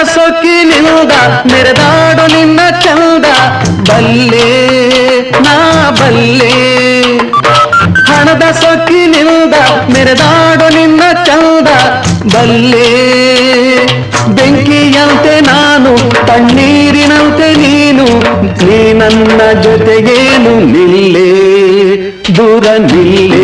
ಸೊಕ್ಕಿನಿಂದ ಮೆರೆದಾಡು ನಿನ್ನ ಚಂದ ಬಲ್ಲೆ ನಾ ಬಲ್ಲೆ ಹಣದ ಸೊಕ್ಕಿನಿಂದ ಮೆರೆದಾಡು ನಿನ್ನ ಚಂದ ಬಲ್ಲೆ ಬೆಂಕಿಯಂತೆ ನಾನು ತಣ್ಣೀರಿನಂತೆ ನೀನು ನೀ ನನ್ನ ಜೊತೆಗೇನು ನಿಲ್ಲೇ ದೂರ ನಿಲ್ಲೇ